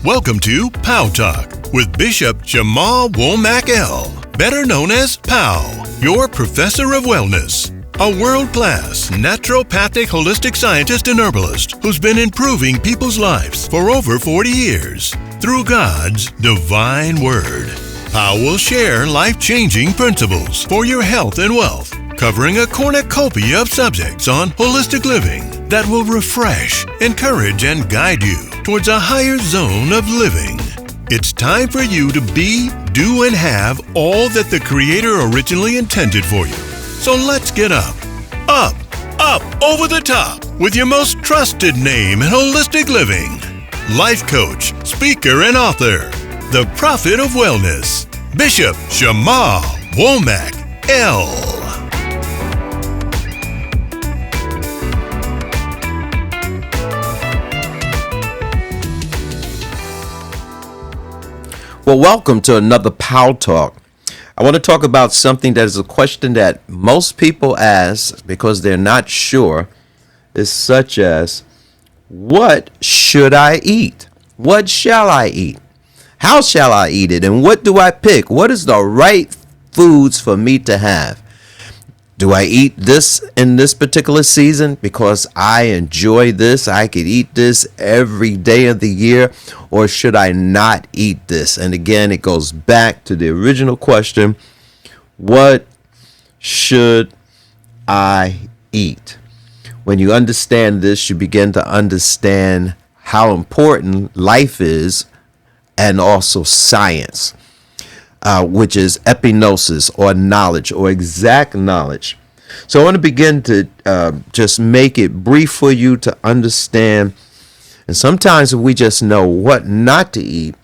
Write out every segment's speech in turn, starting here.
Welcome to POW Talk with Bishop Jamal Womack-El, better known as POW, your professor of wellness. A world-class naturopathic holistic scientist and herbalist who's been improving people's lives for over 40 years through God's divine word. POW will share life-changing principles for your health and wealth, covering a cornucopia of subjects on holistic living that will refresh, encourage, and guide you towards a higher zone of living. It's time for you to be, do, and have all that the Creator originally intended for you. So let's get up, over the top with your most trusted name in holistic living. Life coach, speaker, and author, the prophet of wellness, Bishop Jamal Womack-El. Well, welcome to another POW Talk. I want to talk about something that is a question that most people ask because they're not sure, is such as, what should I eat? What shall I eat? How shall I eat it? And what do I pick? What is the right foods for me to have? Do I eat this in this particular season because I enjoy this? I could eat this every day of the year, or should I not eat this? And again, it goes back to the original question, what should I eat? When you understand this, you begin to understand how important life is, and also science. Which is epignosis, or knowledge, or exact knowledge. So I want to begin to just make it brief for you to understand. And sometimes if we just know what not to eat,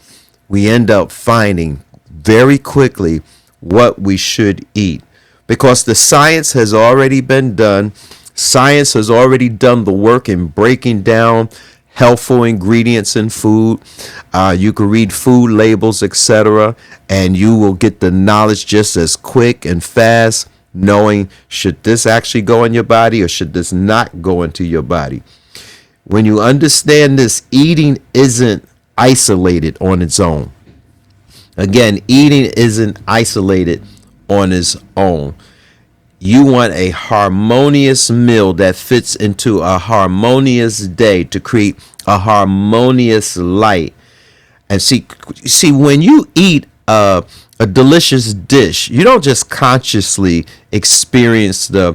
we end up finding very quickly what we should eat. Because the science has already been done. Science has already done the work in breaking down healthful ingredients in food. You can read food labels, etc., and you will get the knowledge just as quick and fast, knowing should this actually go in your body or should this not go into your body. When you understand this, eating isn't isolated on its own. Again, eating isn't isolated on its own. You want a harmonious meal that fits into a harmonious day to create a harmonious light. And see, when you eat a delicious dish, you don't just consciously experience the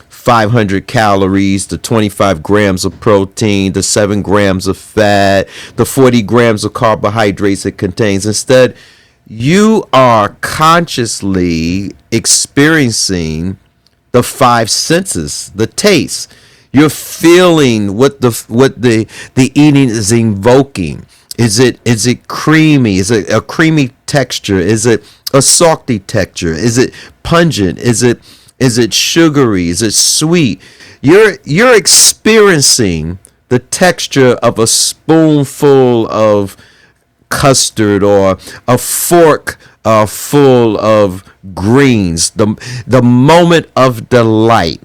500 calories, the 25 grams of protein, the 7 grams of fat, the 40 grams of carbohydrates it contains. Instead, you are consciously experiencing the 5 senses, the taste. You're feeling what the eating is invoking. Is it creamy? Is it a creamy texture? Is it a salty texture? Is it pungent? Is it sugary? Is it sweet? You're experiencing the texture of a spoonful of custard, or a fork full of greens, the moment of delight,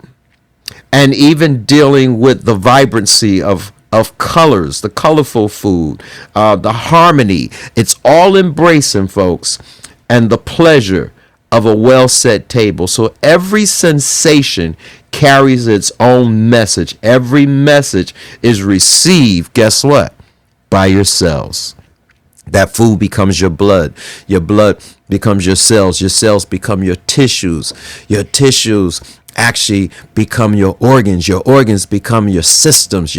and even dealing with the vibrancy of colors, the colorful food, the harmony. It's all embracing, folks, and the pleasure of a well-set table. So every sensation carries its own message. Every message is received, guess what? By your cells. That food becomes your blood becomes your cells become your tissues actually become your organs become your systems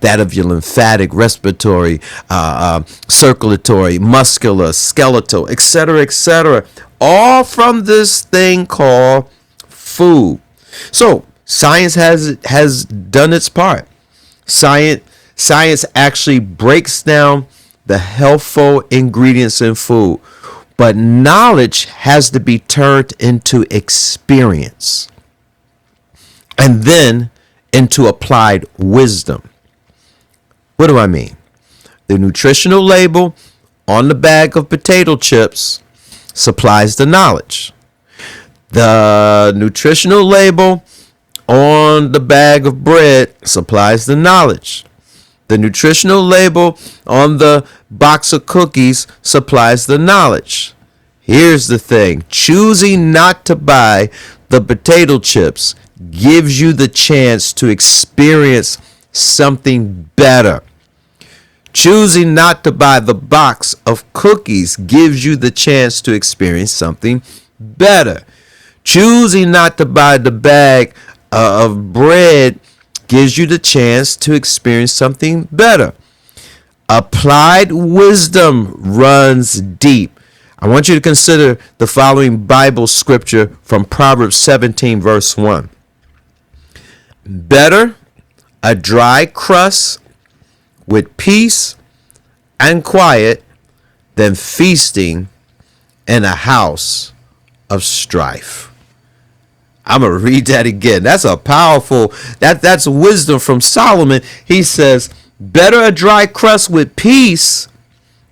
that of your lymphatic, respiratory, circulatory, muscular, skeletal, etc., all from this thing called food. So science has done its part. Science actually breaks down the healthful ingredients in food, but knowledge has to be turned into experience and then into applied wisdom. What do I mean? The nutritional label on the bag of potato chips supplies the knowledge. The nutritional label on the bag of bread supplies the knowledge. The nutritional label on the box of cookies supplies the knowledge. Here's the thing. Choosing not to buy the potato chips gives you the chance to experience something better. Choosing not to buy the box of cookies gives you the chance to experience something better. Choosing not to buy the bag of bread gives you the chance to experience something better. Applied wisdom runs deep. I want you to consider the following Bible scripture from Proverbs 17, verse 1. Better a dry crust with peace and quiet than feasting in a house of strife. I'm going to read that again. That's a powerful, that's wisdom from Solomon. He says, better a dry crust with peace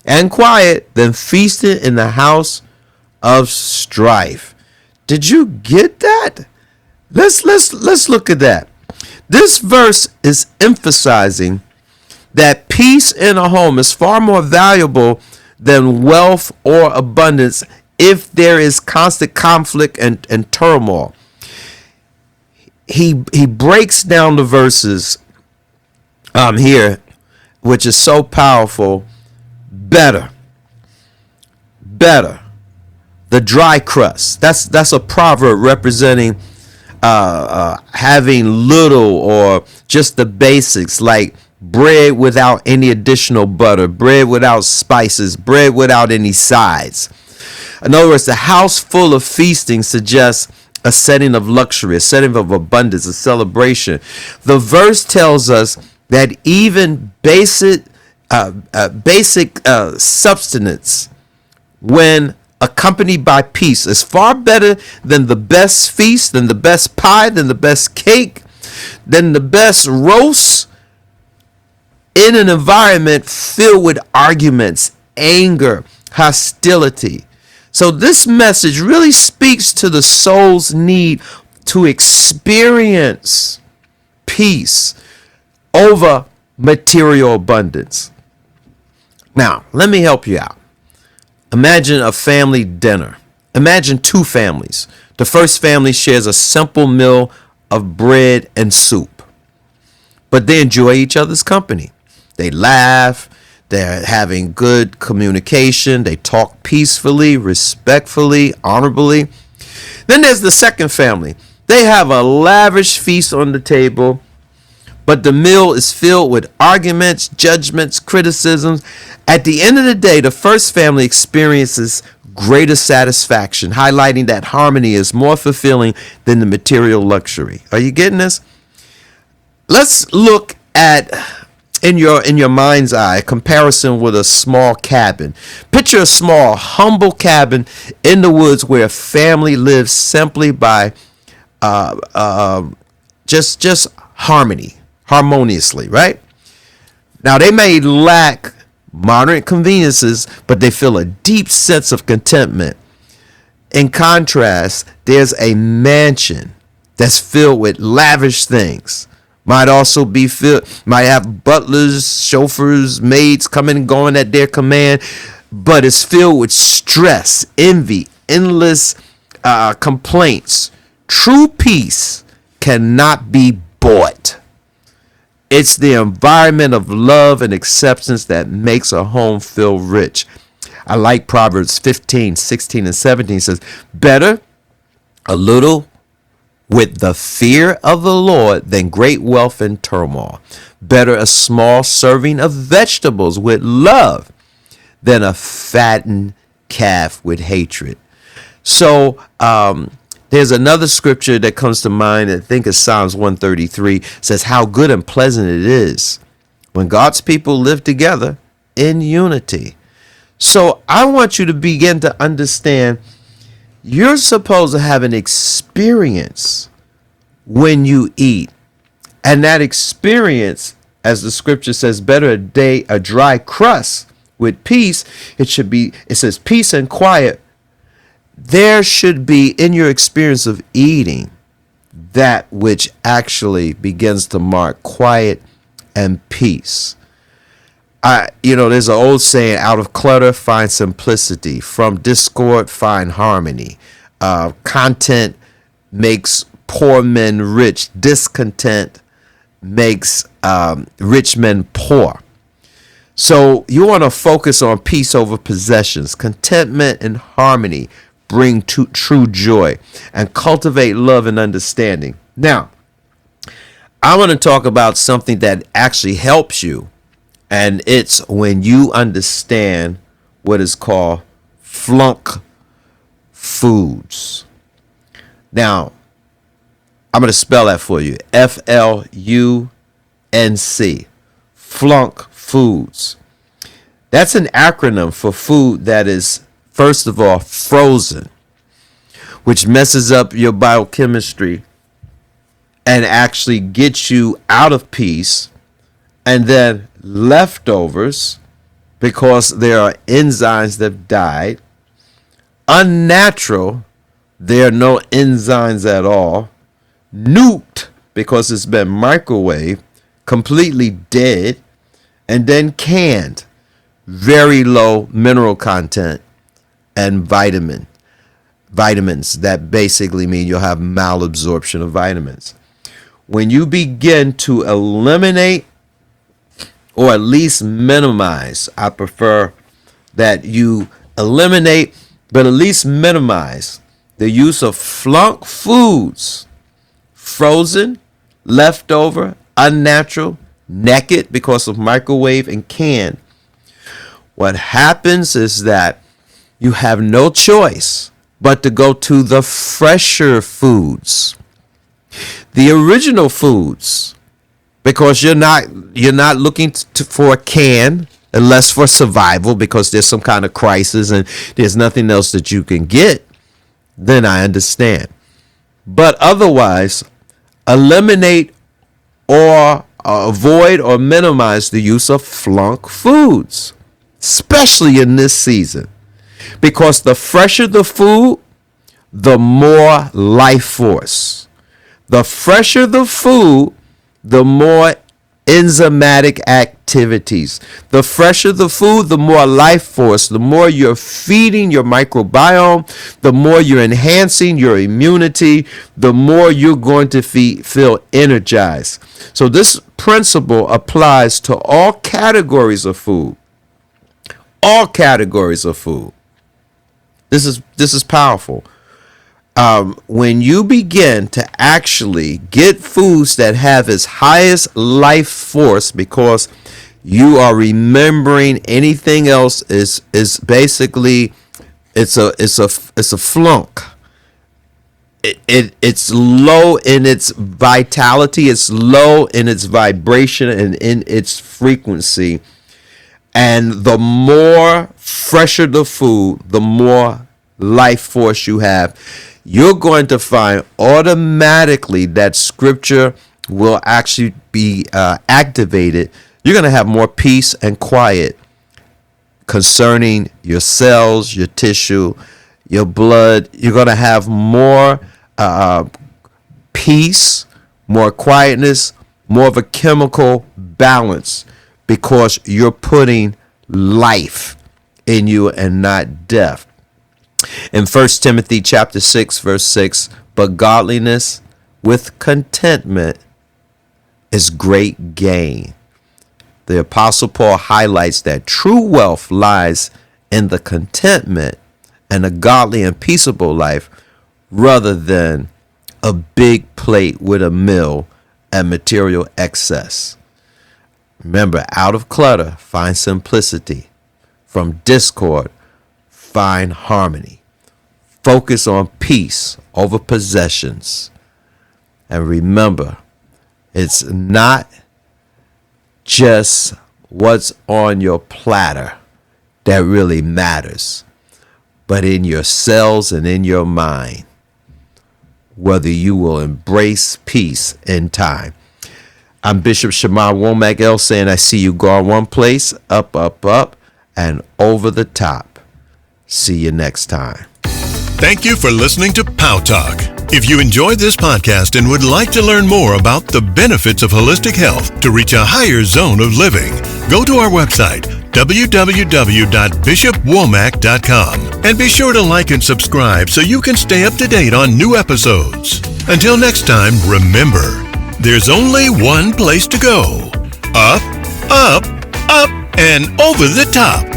and quiet than feasting in the house of strife. Did you get that? Let's look at that. This verse is emphasizing that peace in a home is far more valuable than wealth or abundance if there is constant conflict and turmoil. He breaks down the verses here, which is so powerful. Better. The dry crust. That's a proverb representing having little or just the basics, like bread without any additional butter, bread without spices, bread without any sides. In other words, the house full of feasting suggests a setting of luxury, a setting of abundance, a celebration. The verse tells us that even basic substance, when accompanied by peace, is far better than the best feast, than the best pie, than the best cake, than the best roast, in an environment filled with arguments, anger, hostility. So this message really speaks to the soul's need to experience peace over material abundance. Now, let me help you out. Imagine a family dinner. Imagine two families. The first family shares a simple meal of bread and soup, but they enjoy each other's company. They laugh. They're having good communication. They talk peacefully, respectfully, honorably. Then there's the second family. They have a lavish feast on the table, but the meal is filled with arguments, judgments, criticisms. At the end of the day, the first family experiences greater satisfaction, highlighting that harmony is more fulfilling than the material luxury. Are you getting this? Let's look at, in your mind's eye, a comparison with a small cabin. Picture a small, humble cabin in the woods where a family lives simply by just harmoniously, right? Now, they may lack moderate conveniences, but they feel a deep sense of contentment. In contrast, there's a mansion that's filled with lavish things. Might have butlers, chauffeurs, maids coming and going at their command, but it's filled with stress, envy, endless complaints. True peace cannot be bought. It's the environment of love and acceptance that makes a home feel rich. I like Proverbs 15, 16, and 17 says, better a little with the fear of the Lord than great wealth and turmoil. Better a small serving of vegetables with love than a fattened calf with hatred. So there's another scripture that comes to mind. I think it's Psalms 133. Says how good and pleasant it is when God's people live together in unity. So I want you to begin to understand you're supposed to have an experience when you eat. And that experience, as the scripture says, better a dry crust with peace. It says peace and quiet. There should be, in your experience of eating, that which actually begins to mark quiet and peace. There's an old saying, out of clutter, find simplicity. From discord, find harmony. Content makes poor men rich. Discontent makes rich men poor. So you want to focus on peace over possessions. Contentment and harmony bring true joy, and cultivate love and understanding. Now, I want to talk about something that actually helps you, and it's when you understand what is called FLUNK Foods. Now, I'm going to spell that for you. FLUNC. FLUNK Foods. That's an acronym for food that is, first of all, frozen, which messes up your biochemistry and actually gets you out of peace. And then leftovers, because there are enzymes that have died. Unnatural, there are no enzymes at all. Nuked, because it's been microwaved, completely dead. And then canned, very low mineral content and vitamins. That basically mean you'll have malabsorption of vitamins. When you begin to eliminate or at least minimize, I prefer that you eliminate, but at least minimize the use of FLUNK foods, frozen, leftover, unnatural, naked because of microwave, and canned. What happens is that you have no choice but to go to the fresher foods, the original foods, because you're not looking for a can unless for survival, because there's some kind of crisis and there's nothing else that you can get. Then I understand. But otherwise, eliminate or avoid or minimize the use of FLUNK foods, especially in this season, because the fresher the food, the more life force. The fresher the food, the more enzymatic activities. The fresher the food, the more life force. The more you're feeding your microbiome, the more you're enhancing your immunity, the more you're going to feel energized. So this principle applies to all categories of food. All categories of food. This is powerful. When you begin to actually get foods that have its highest life force, because you are remembering anything else is basically it's a flunk. It's low in its vitality, it's low in its vibration and in its frequency. And the more fresher the food, the more life force you have. You're going to find automatically that scripture will actually be activated. You're going to have more peace and quiet concerning your cells, your tissue, your blood. You're going to have more peace, more quietness, more of a chemical balance, because you're putting life in you and not death. In 1 Timothy chapter 6, verse 6, but godliness with contentment is great gain. The Apostle Paul highlights that true wealth lies in the contentment and a godly and peaceable life, rather than a big plate with a meal and material excess. Remember, out of clutter, find simplicity. From discord, find harmony. Focus on peace over possessions. And remember, it's not just what's on your platter that really matters, but in your cells and in your mind, whether you will embrace peace in time. I'm Bishop Shamar Womack-El saying, I see you go one place, up, up, up, and over the top. See you next time. Thank you for listening to POW Talk. If you enjoyed this podcast and would like to learn more about the benefits of holistic health to reach a higher zone of living, Go to our website, www.bishopwomack.com, and be sure to like and subscribe so you can stay up to date on new episodes. Until next time, remember, there's only one place to go. Up, up, up, and over the top.